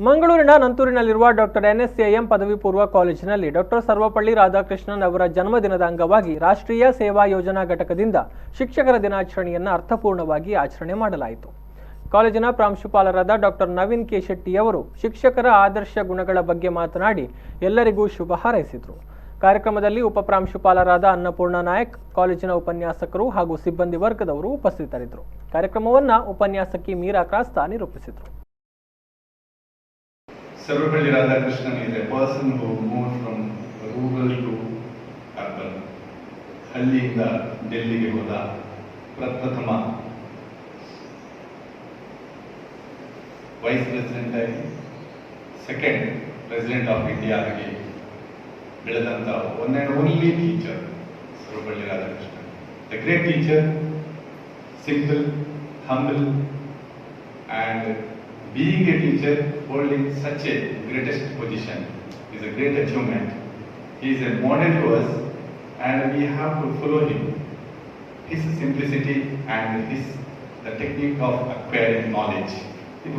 ಮಂಗಳೂರಿನ ನಂತೂರಿನಲ್ಲಿರುವ ಡಾಕ್ಟರ್ ಎನ್ಎಸ್ಎಎಂ ಪದವಿ ಪೂರ್ವ ಕಾಲೇಜಿನಲ್ಲಿ ಡಾಕ್ಟರ್ ಸರ್ವಪಳ್ಳಿ ರಾಧಾಕೃಷ್ಣನ್ ಅವರ ಜನ್ಮದಿನದ ಅಂಗವಾಗಿ ರಾಷ್ಟ್ರೀಯ ಸೇವಾ ಯೋಜನಾ ಘಟಕದಿಂದ ಶಿಕ್ಷಕರ ದಿನಾಚರಣೆಯನ್ನು ಅರ್ಥಪೂರ್ಣವಾಗಿ ಆಚರಣೆ ಮಾಡಲಾಯಿತು. ಕಾಲೇಜಿನ ಪ್ರಾಂಶುಪಾಲರಾದ ಡಾಕ್ಟರ್ ನವೀನ್ ಕೆ ಶೆಟ್ಟಿ ಅವರು ಶಿಕ್ಷಕರ ಆದರ್ಶ ಗುಣಗಳ ಬಗ್ಗೆ ಮಾತನಾಡಿ ಎಲ್ಲರಿಗೂ ಶುಭ ಹಾರೈಸಿದರು. ಕಾರ್ಯಕ್ರಮದಲ್ಲಿ ಉಪಪ್ರಾಂಶುಪಾಲರಾದ ಅನ್ನಪೂರ್ಣ ನಾಯಕ್, ಕಾಲೇಜಿನ ಉಪನ್ಯಾಸಕರು ಹಾಗೂ ಸಿಬ್ಬಂದಿ ವರ್ಗದವರು ಉಪಸ್ಥಿತರಿದ್ದರು. ಕಾರ್ಯಕ್ರಮವನ್ನು ಉಪನ್ಯಾಸಕಿ ಮೀರಾ ಕ್ರಾಸ್ತಾ ನಿರೂಪಿಸಿದರು. Sarvapalli Radhakrishnan is a person who moved from rural to urban. ಹಳ್ಳಿಯಿಂದ ಡೆಲ್ಲಿಗೆ ಹೋದ ಪ್ರಪ್ರಥಮ ವೈಸ್ ಪ್ರೆಸಿಡೆಂಟ್ ಆಗಿ ಸೆಕೆಂಡ್ ಪ್ರೆಸಿಡೆಂಟ್ ಆಫ್ ಇಂಡಿಯಾ ಆಗಿ ಬೆಳೆದಂತ one and only teacher Sarvepalli Radhakrishnan. The great teacher, simple, humble, and being a teacher holding such a greatest position is a great achievement. He is a model to us and we have to follow him. His simplicity and the technique of acquiring knowledge. It